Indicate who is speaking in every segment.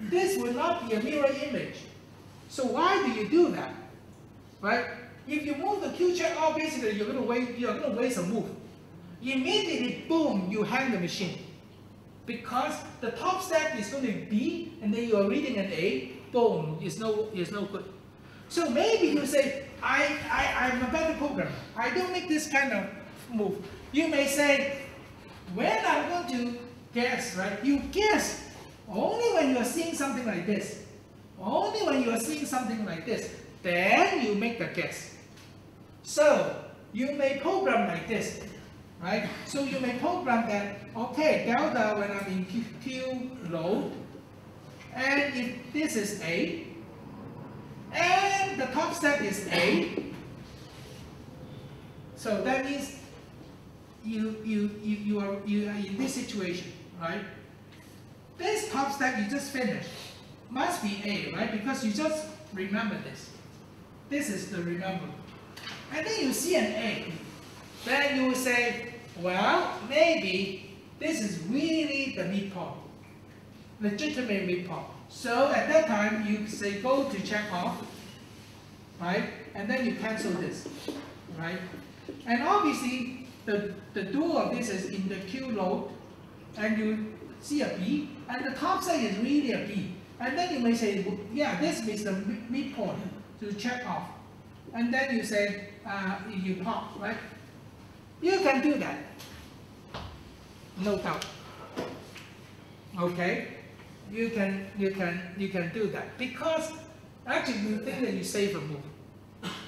Speaker 1: this will not be a mirror image. So why do you do that? Right? If you move the Q check out, basically you're going to waste a move. Immediately, boom, you hang the machine. Because the top stack is going to be B, and then you are reading an A, boom, it's no good. So maybe you say, I'm a better programmer. I don't make this kind of move. You may say, when I'm going to guess, right? You guess only when you are seeing something like this. Only when you are seeing something like this, then you make the guess. So you may program like this, right? So you may program that, okay, delta when I'm in Q load, and if this is A, and the top stack is A, so that means you are in this situation, right? This top stack you just finished must be A, right? Because you just remember this. This is the remember. And then you see an A. Then you will say, well, maybe this is really the midpoint, legitimate midpoint. So at that time, you say go to check off, right? And then you cancel this, right? And obviously, the dual of this is in the Q load, and you see a B, and the top side is really a B. And then you may say, yeah, this is the midpoint to check off. And then you say, you pop, right? You can do that. No doubt. Okay? You can do that. Because actually you think that you save a move.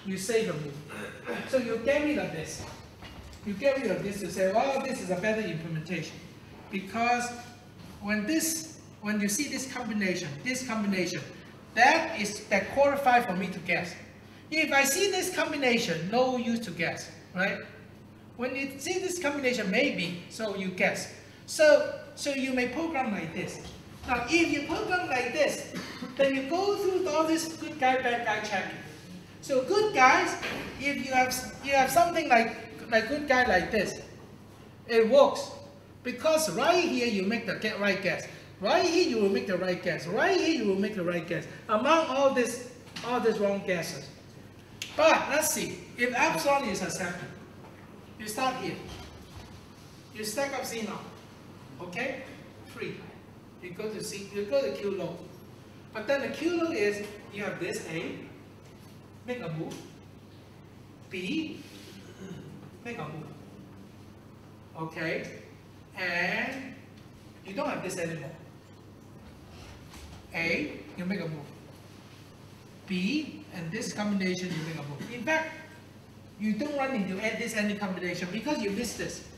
Speaker 1: You save a move. So you get rid of this. You get rid of this to say, well, this is a better implementation. Because when you see this combination, that qualifies for me to guess. If I see this combination, no use to guess, right? When you see this combination, maybe, so you guess. So you may program like this. Now, if you program like this, then you go through all this good guy, bad guy checking. So good guys, if you have something like good guy like this, it works. Because right here you make the right guess. Right here you will make the right guess. Right here you will make the right guess. Among all these wrong guesses. But let's see, if epsilon is accepted, you start here. You stack up C naught. Okay? 3. You go to Q load. But then the Q load is you have this A, make a move. B, make a move. Okay? And you don't have this anymore. A, you make a move. B, and this combination you make a move. In fact, you don't run into this any combination because you missed this.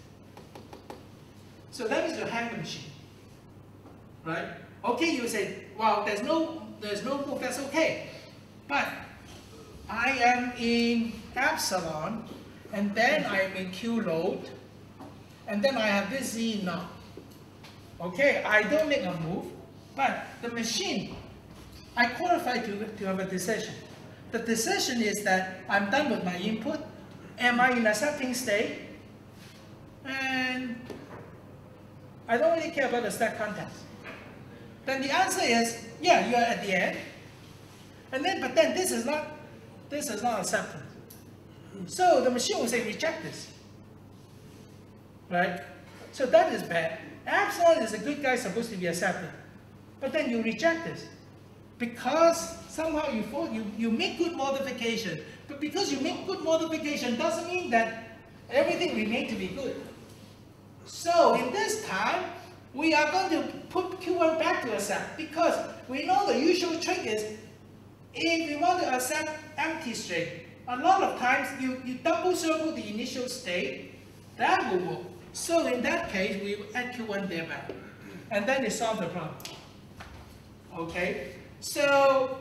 Speaker 1: So that means you hang the machine. Right? Okay, you say, well, there's no move, that's okay. But I am in epsilon, and then I am in Q load, and then I have this Z now. Okay, I don't make a move, but the machine, I qualify to have a decision. The decision is that I'm done with my input. Am I in accepting state? And I don't really care about the stack contents. Then the answer is, yeah, you are at the end. And then, but then this is not acceptance. So the machine will say reject this. Right? So that is bad. Epsilon is a good guy supposed to be accepted. But then you reject this. Because somehow you make good modification. But because you make good modification doesn't mean that everything remains to be good. So in this time, we are going to put Q1 back to accept. Because we know the usual trick is, if you want to accept empty state, a lot of times you double circle the initial state, that will work. So in that case, we will add Q1 there back. And then you solve the problem. Okay? So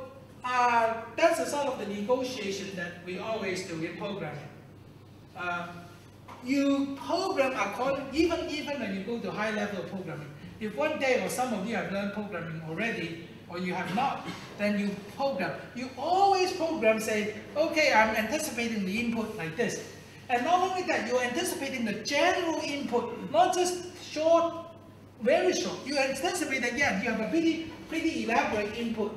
Speaker 1: that's a sort of the negotiation that we always do in programming. You program according, even when you go to high level of programming. If one day or some of you have learned programming already, or you have not, then you program. You always program, say, okay, I'm anticipating the input like this. And not only that, you're anticipating the general input, not just short, very short. You anticipate that, yeah, you have a really pretty elaborate input,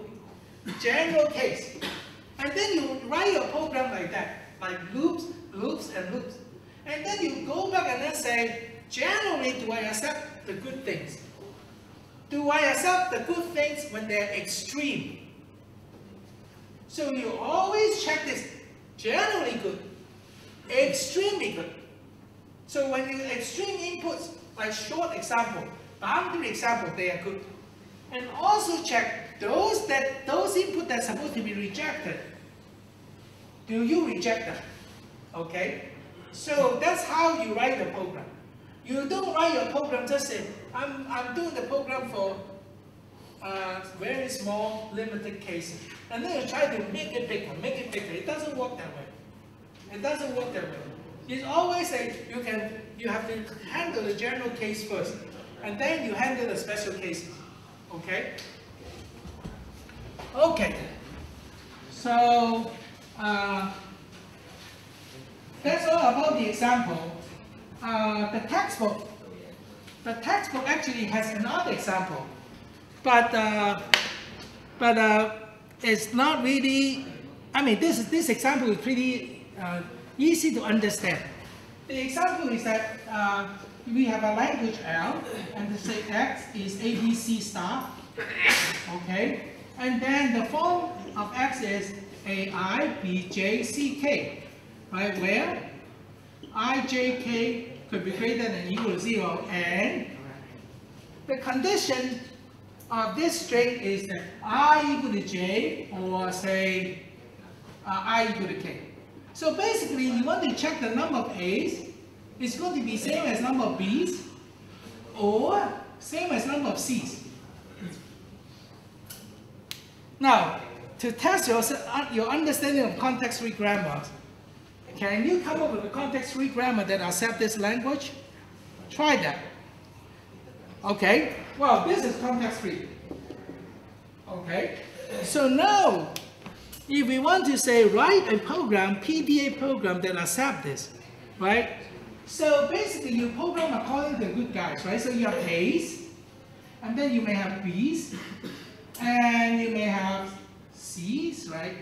Speaker 1: general case. And then you write your program like that, like loops, loops, and loops. And then you go back and then say, generally, do I accept the good things? Do I accept the good things when they're extreme? So you always check this, generally good, extremely good. So when you extreme inputs, like short example, boundary example, they are good. And also check those inputs that are supposed to be rejected. Do you reject them? Okay? So that's how you write the program. You don't write your program just say, I'm doing the program for very small, limited cases. And then you try to make it bigger, make it bigger. It doesn't work that way. It doesn't work that way. It's always say you have to handle the general case first, and then you handle the special cases. Okay? Okay. So that's all about the example. The textbook actually has another example, but it's not really. I mean, this example is pretty easy to understand. The example is that we have a language L, and the say X is ABC star. Okay, and then the form of X is AI, BJ, CK, right? Where I, J, K could be greater than or equal to 0, and the condition of this string is that I equal to J, or say I equal to K. So basically, you want to check the number of A's. It's going to be same as number of B's, or same as number of C's. Now, to test your understanding of context-free grammar, can you come up with a context-free grammar that accepts this language? Try that. Okay, well, this is context-free. Okay, so now, if we want to say write a program, PDA program that accepts this, right? So basically, you program according to the good guys, right? So you have A's, and then you may have B's, and you may have C's, right?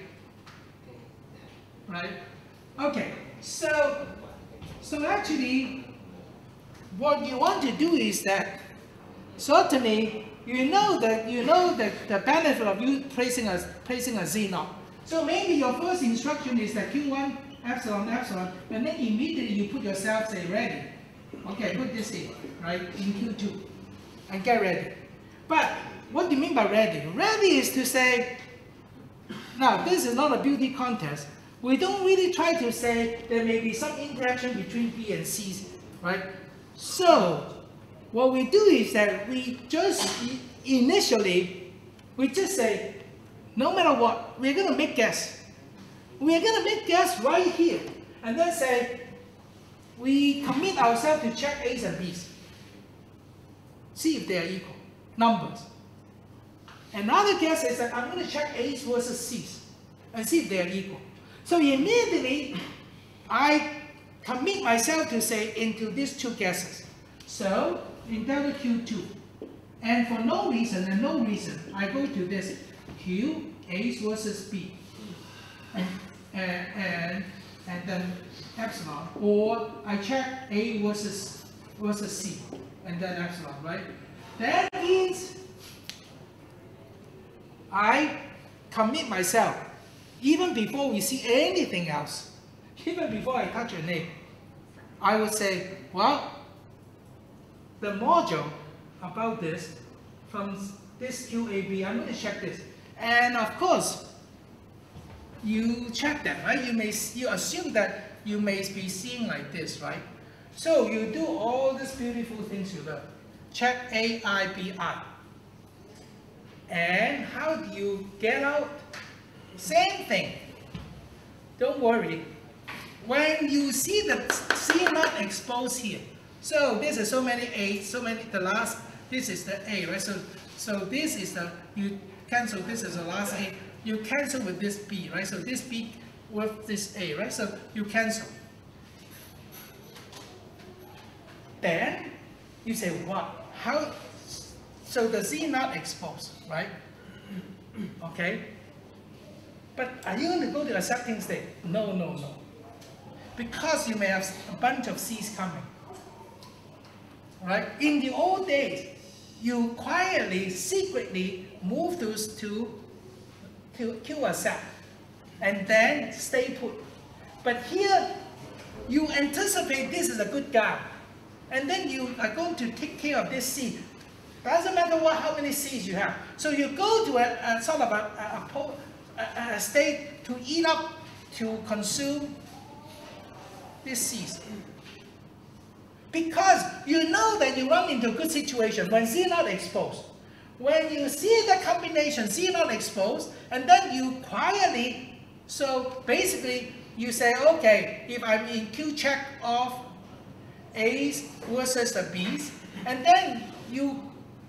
Speaker 1: Right? Okay. So actually, what you want to do is that certainly you know that the benefit of you placing a Z0. So maybe your first instruction is that Q1 epsilon epsilon, and then immediately you put yourself say ready. Okay, put this in, right, in Q2, and get ready. But what do you mean by ready? Ready is to say, now this is not a beauty contest. We don't really try to say there may be some interaction between B and C, right? So what we do is that we just initially, we just say, no matter what, we're going to make guess. We're going to make guess right here, and then say, we commit ourselves to check A's and B's. See if they are equal, numbers. Another guess is that I'm going to check A's versus C's, and see if they are equal. So immediately, I commit myself to say into these two guesses. So, in delta Q2, and for no reason and no reason, I go to this Q, A's versus B. And then epsilon, or I check A versus C, and then epsilon, right? That means I commit myself, even before we see anything else, even before I touch a name, I would say, well, the module about this, from this QAB, I'm going to check this. And of course, you check that, right? You assume that you may be seeing like this, right? So you do all these beautiful things you learn. Check A, I, B, I. And how do you get out? Same thing. Don't worry. When you see the C not exposed here, so this is so many A's, so many, the last, this is the A, right? So this is the, you cancel, this is the last A. You cancel with this B, right? So this B with this A, right? So you cancel. Then you say, what? How? So the Z not exposed, right? Okay? But are you going to go to accepting state? No, no, no. Because you may have a bunch of C's coming. Right? In the old days, you quietly, secretly move those to Q accept and then stay put. But here, you anticipate this is a good guy, and then you are going to take care of this C. Doesn't matter how many C's you have. So you go to a sort of a state to eat up, to consume these C's. Because you know that you run into a good situation when C not exposed. When you see the combination C not exposed, and then you quietly, so basically you say, okay, if I'm in Q check of A's versus the B's, and then you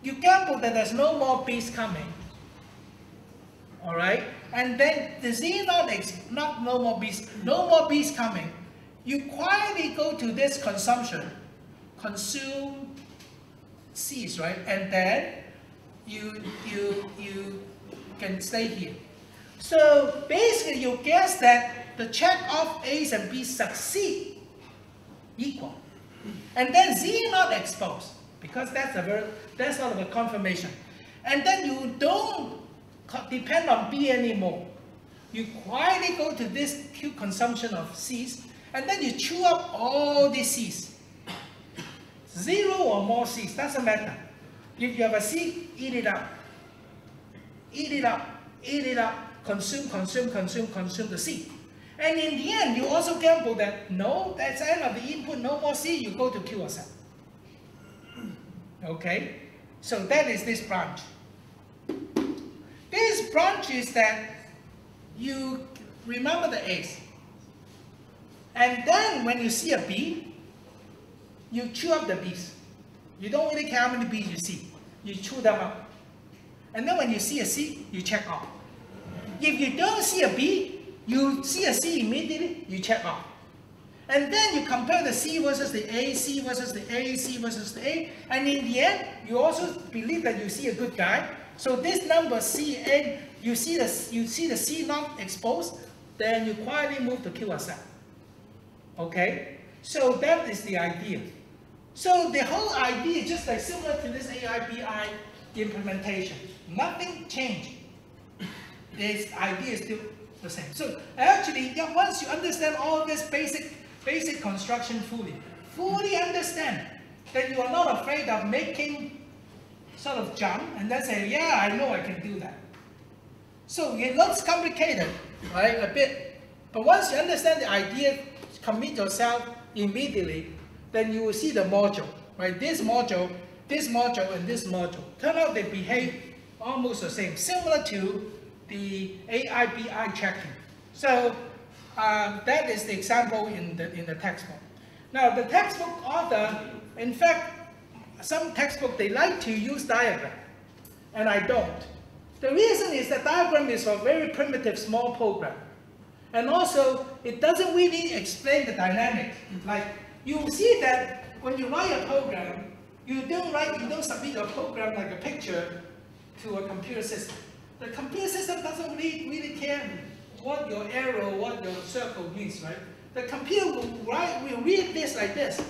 Speaker 1: gamble that there's no more B's coming. All right, and then the Z not no more B's coming. You quietly go to this consumption, consume C's, right? And then you can stay here. So basically you guess that the check of A's and B's succeed equal. And then Z not exposed, because that's sort of a confirmation. And then you don't depend on B anymore. You quietly go to this Q consumption of C's, and then you chew up all these C's. 0 or more C's, doesn't matter. If you have a C, eat it up. Eat it up, eat it up, consume the C. And in the end, you also gamble that no, that's the end of the input, no more C, you go to Q accept. Okay? So that is this branch. This branch is that you remember the A's. And then when you see a B, you chew up the B's. You don't really care how many B's you see. You chew them up. And then when you see a C, you check off. If you don't see a B, you see a C immediately, you check off. And then you compare the C versus the A, C versus the A, C versus the A, and in the end, you also believe that you see a good guy. So this number C, N, you see the C not exposed, then you quietly move to Q accept. Okay? So that is the idea. So the whole idea is just like similar to this AIBI implementation. Nothing changed. This idea is still the same. So actually, once you understand all of this basic construction fully understand that you are not afraid of making sort of jump and then say, yeah, I know I can do that. So it looks complicated, right, a bit. But once you understand the idea, commit yourself immediately, then you will see the module, right? This module, and this module. Turn out they behave almost the same, similar to the AIBI checking. So that is the example in the textbook. Now the textbook author, in fact, some textbook they like to use diagram, and I don't. The reason is that diagram is for very primitive small program, and also it doesn't really explain the dynamics. Like you see that when you write a program, you don't submit a program like a picture to a computer system. The computer system doesn't really care what your arrow, what your circle means, right? The computer will read this like this,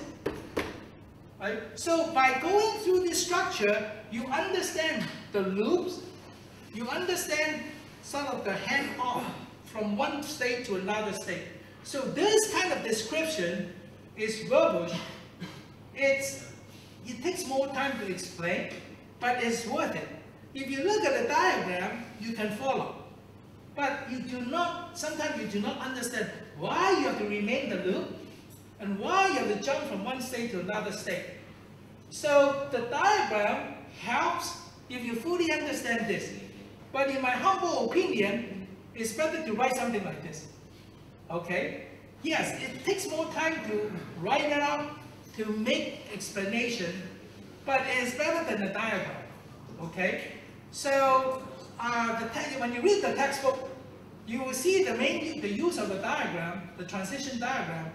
Speaker 1: right? So by going through this structure, you understand the loops, you understand sort of the hand-off from one state to another state. So this kind of description is verbal. It takes more time to explain, but it's worth it. If you look at the diagram, you can follow. But sometimes you do not understand why you have to remain the loop and why you have to jump from one state to another state. So the diagram helps if you fully understand this. But in my humble opinion, it's better to write something like this. Okay? Yes, it takes more time to write it out, to make explanation, but it's better than the diagram. Okay? So when you read the textbook, you will see the use of the diagram, the transition diagram,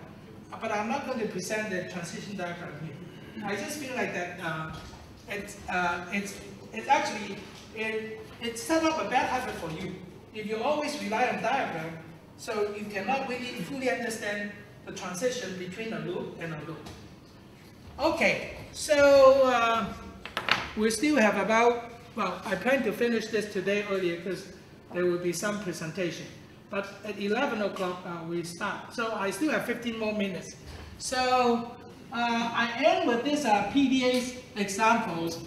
Speaker 1: but I'm not going to present the transition diagram here. I just feel like that it's it set up a bad habit for you. If you always rely on diagram, so you cannot really fully understand the transition between a loop and a loop. Okay, so we still have about, well, I plan to finish this today earlier because there will be some presentation. But at 11 o'clock we start. So I still have 15 more minutes. So I end with this PDA examples.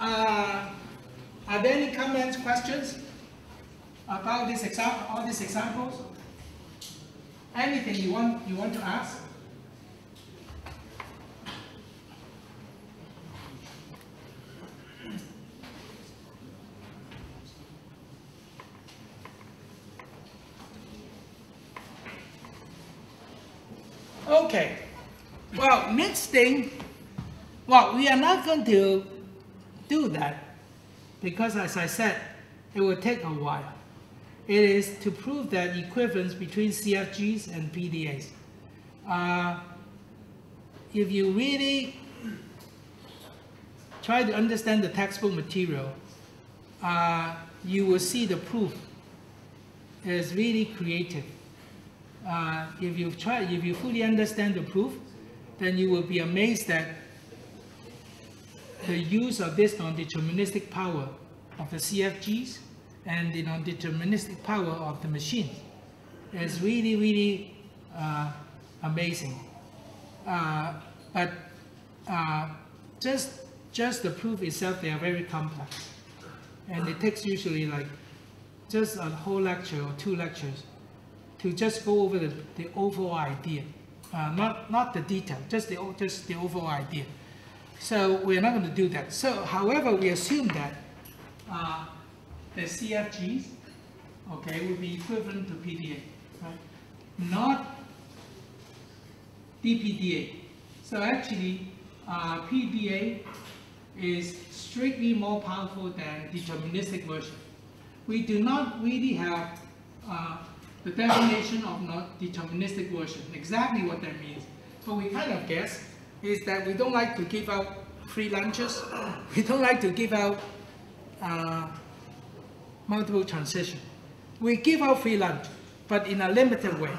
Speaker 1: Are there any comments, questions about this example, all these examples? Anything you want to ask? Okay. Well, next thing, well, we are not going to do that because, as I said, it will take a while. It is to prove that equivalence between CFGs and PDAs. If you really try to understand the textbook material, you will see the proof is really creative. If you fully understand the proof, then you will be amazed that the use of this non-deterministic power of the CFGs and the non-deterministic power of the machine is really, really amazing. But just the proof itself, they are very complex. And it takes usually like just a whole lecture or 2 lectures to just go over the overall idea. Not the detail, just the overall idea. So we're not going to do that. So, however, we assume that the CFGs, okay, will be equivalent to PDA, right? Not DPDA. So actually, PDA is strictly more powerful than deterministic version. We do not really have the definition of not deterministic version, exactly what that means. But we kind of guess is that we don't like to give out free lunches. We don't like to give out multiple transition. We give out free lunch, but in a limited way.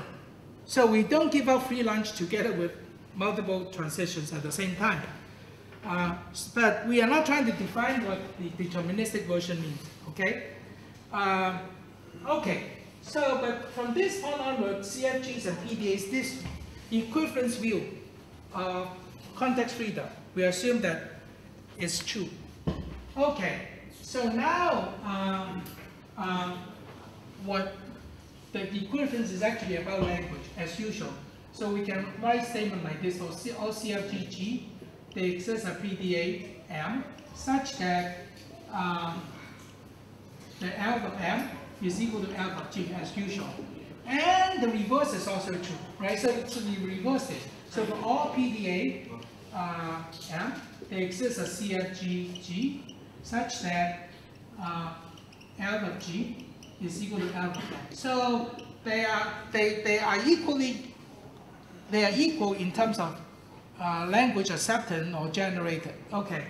Speaker 1: So we don't give out free lunch together with multiple transitions at the same time. But we are not trying to define what the deterministic version means, okay? Okay, so but from this point onward, CFGs and PDAs, this equivalence view of context freedom, we assume that it's true. Okay, so now what the equivalence is actually about language, as usual. So we can write statement like this: for all CFG, they exist at PDA M such that the alpha M is equal to alpha G as usual. And the reverse is also true, right? So we reverse it. So for all PDA M, they exist as CFG G such that alpha G is equal to alpha M. So they are equal in terms of language acceptance or generated. Okay.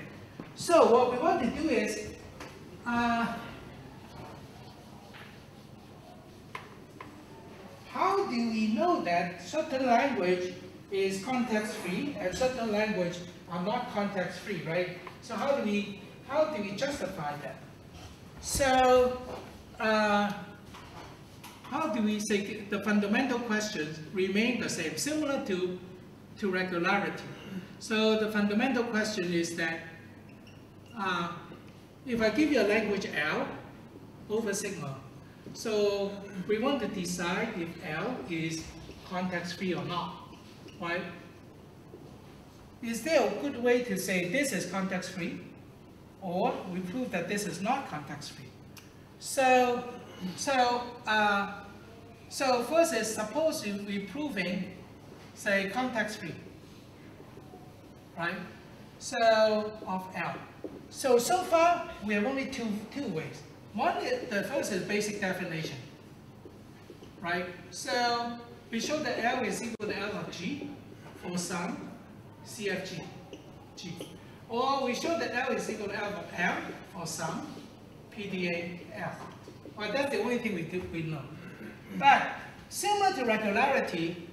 Speaker 1: So what we want to do is how do we know that certain language is context-free and certain language are not context-free, right? So how do we justify that? So how do we say the fundamental questions remain the same, similar to regularity? So the fundamental question is that if I give you a language L over sigma, so we want to decide if L is context-free or not, right? Is there a good way to say this is context-free, or we prove that this is not context-free? So first is, suppose we're proving, say, context-free, right? So of L. So far we have only two ways. One is, the first is basic definition, right? So we show that L is equal to L of G for some CFG G. Or we show that L is equal to L of M for some PDA-F. Well, that's the only thing we know. But similar to regularity,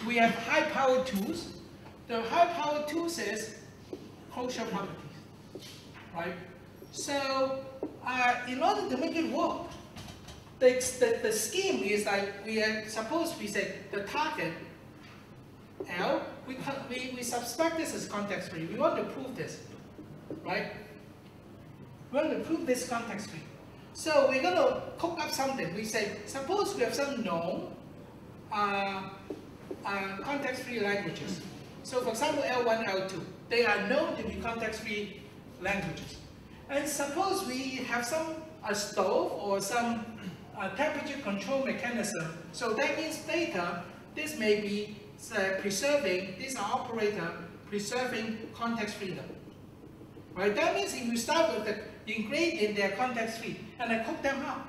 Speaker 1: we have high-powered tools. The high-powered tools is closure properties, right? So in order to make it work, the scheme is like suppose we say the target L, we suspect this is context free. We want to prove this, right? We want to prove this context free. So we're going to cook up something. We say, suppose we have some known context free languages. So for example, L1, L2, they are known to be context free languages. And suppose we have a stove or some temperature control mechanism. So that means data, this may be preserving, this operator preserving context freedom. Right? That means if you start with the ingredient, they are context free, and I cook them up,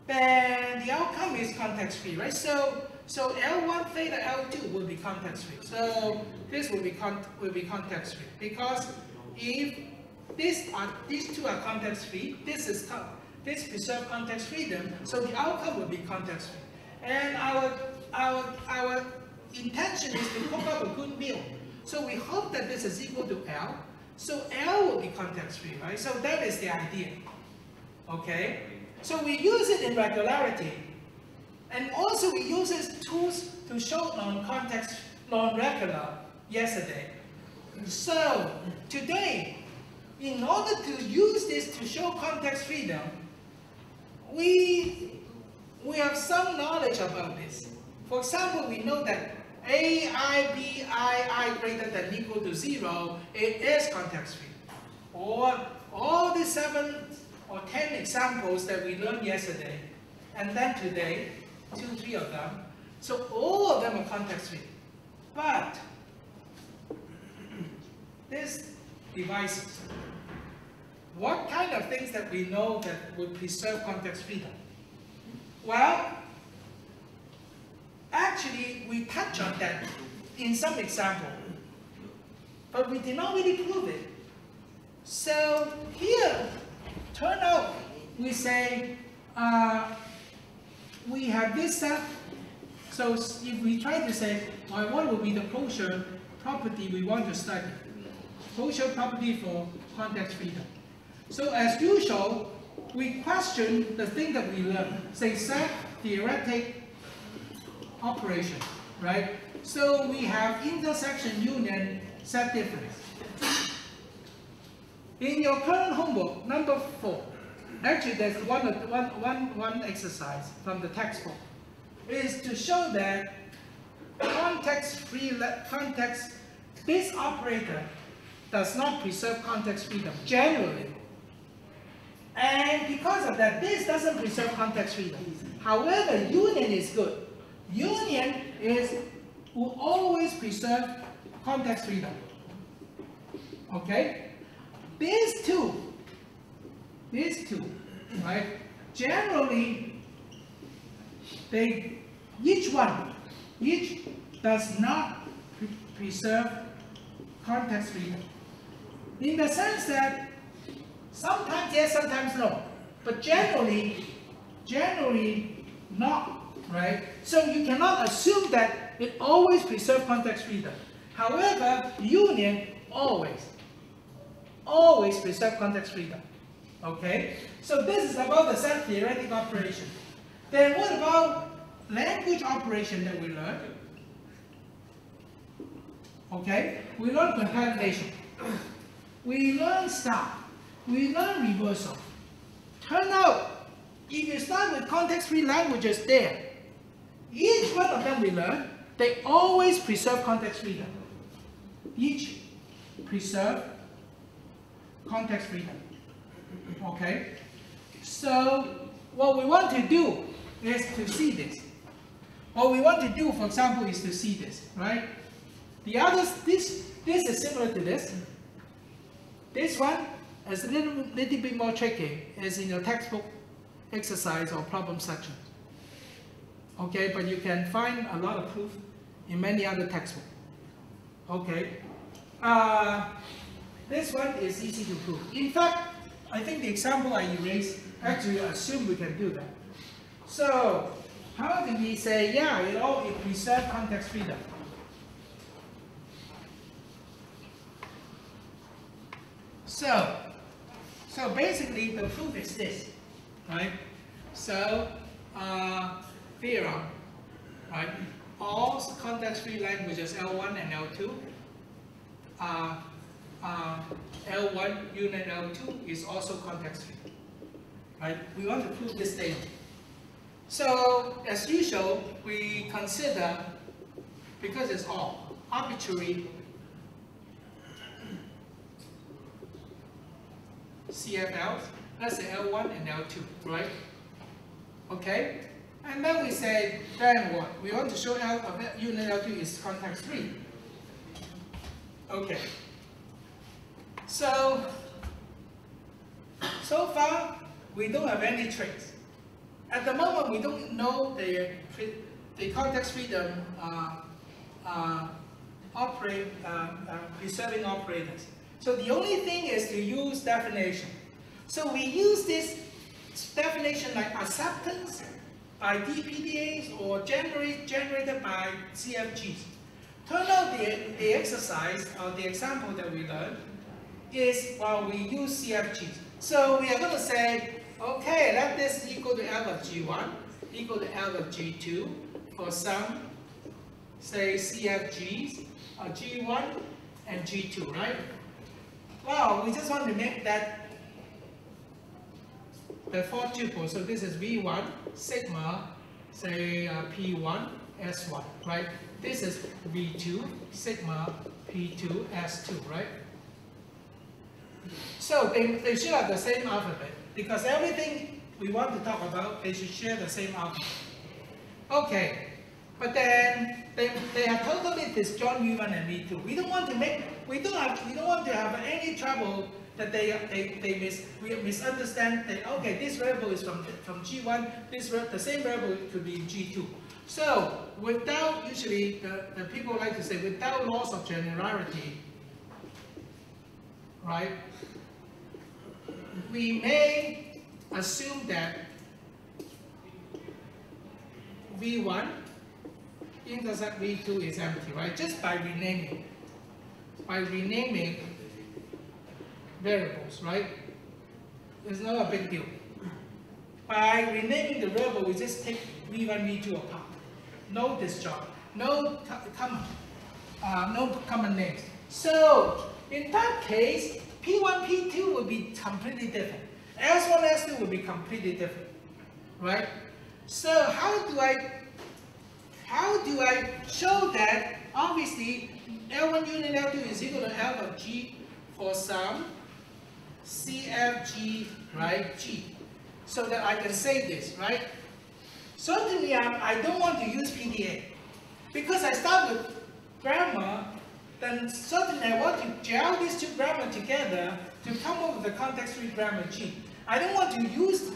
Speaker 1: then the outcome is context free, right? So L1 theta L2 will be context free. So this will be context free, because if these two are context free, this preserve context freedom, so the outcome will be context free. And our intention is to cook up a good meal. So we hope that this is equal to L. So L will be context free, right? So that is the idea. Okay? So we use it in regularity. And also we use it tools to show non-context, non-regular yesterday. So today, in order to use this to show context freedom, we have some knowledge about this. For example, we know that A, I, B, I greater than equal to 0, it is context free. Or all the 7 or 10 examples that we learned yesterday, and then today, 2, 3 of them. So all of them are context free. But these devices, what kind of things that we know that would preserve context freedom? Well, actually, we touch on that in some example, but we did not really prove it. So here, turn out, we say, we have this set. So if we try to say, what will be the closure property we want to study? Closure property for context freedom. So as usual, we question the thing that we learned, say set theoretic operation, right? So we have intersection union set difference. In your current homework, number 4, actually there's one exercise from the textbook, is to show that this operator does not preserve context freedom generally. And because of that, this doesn't preserve context freedom. However, union is good. Union will always preserve context freedom. Okay? These two, right? Generally, each does not preserve context freedom. In the sense that sometimes yes, sometimes no. But generally not, right? So you cannot assume that it always preserves context freedom. However, union always preserve context freedom. Okay? So this is about the set theoretic operation. Then what about language operation that we learned? Okay? We learned concatenation. We learned stop. We learn reversal. Turn out, if you start with context-free languages there, each one of them we learn, they always preserve context freedom. Each preserve context freedom. Okay? So, what we want to do is to see this. What we want to do, for example, is to see this, right? The others, this is similar to this. This one is a little bit more tricky, is in your textbook exercise or problem section. Okay, but you can find a lot of proof in many other textbooks. Okay, this one is easy to prove. In fact, I think the example I erased actually assume we can do that. So how do we say, yeah, it preserves context freedom? So basically the proof is this, right? So theorem, right? All context-free languages L1 and L2 L1 unit L2 is also context-free, right? We want to prove this statement. So as usual, we consider, because it's all arbitrary CFLs, let's say L1 and L2, right? Okay? And then we say, then what? We want to show L of unit L2 is context-free. Okay. So far, we don't have any trace. At the moment, we don't know the context freedom preserving operators. So the only thing is to use definition. So we use this definition like acceptance by DPDAs or generated by CFGs. Turn out the exercise or the example that we learned is, well, we use CFGs. So we are going to say, okay, let this equal to L of G1 equal to L of G2 for some, say, CFGs, G1 and G2, right? Well, we just want to make that the fourth tuple. So this is V1 sigma, say P1 S1, right? This is V2 sigma P2 S2, right? So they should have the same alphabet because everything we want to talk about, they should share the same alphabet. Okay, but then they have totally disjoint V1 and V2. We don't want to have any trouble that they misunderstand that, okay, this variable is from G1, the same variable could be in G2. So without, usually the people like to say, without loss of generality, right, we may assume that V1 intersect V2 is empty, right? Just by renaming variables, right? It's not a big deal. By renaming the variable, we just take V1, V2 apart. No disjoint, no common names. So in that case, P1, P2 will be completely different. S1, S2 will be completely different, right? So how do I show that? Obviously, L1 unit L2 is equal to L of G for some CFG, right, G. So that I can say this, right? Certainly, I don't want to use PDA. Because I start with grammar, then certainly I want to gel these two grammar together to come up with the context-free grammar G. I don't want to use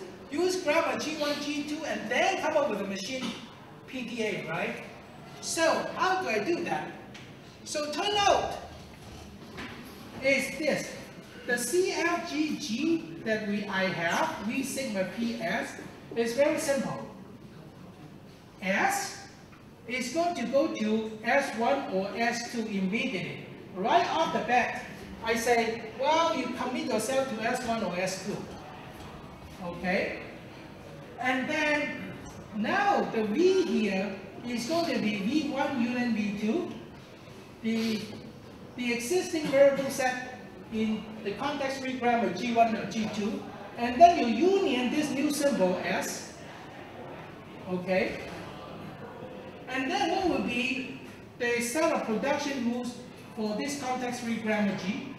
Speaker 1: grammar G1, G2, and then come up with a machine PDA, right? So how do I do that? So turn out is this. The CFGG that I have, V sigma PS, is very simple. S is going to go to S1 or S2 immediately. Right off the bat, I say, well, you commit yourself to S1 or S2. Okay? And then, now the V here is going to be V1 union V2. The existing variable set in the context-free grammar G1 or G2. And then you union this new symbol S. Okay? And then what would be the set of production rules for this context-free grammar G?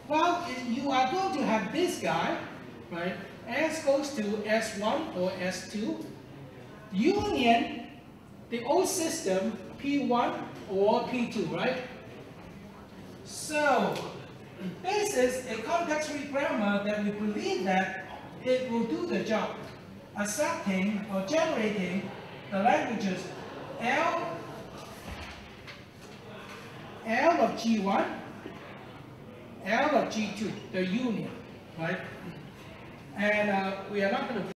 Speaker 1: Well, you are going to have this guy, right? S goes to S1 or S2, union the old system P1 or P2, right? So, this is a context-free grammar that we believe that it will do the job, accepting or generating the languages L of G1, L of G2, the union. right? And we are not going to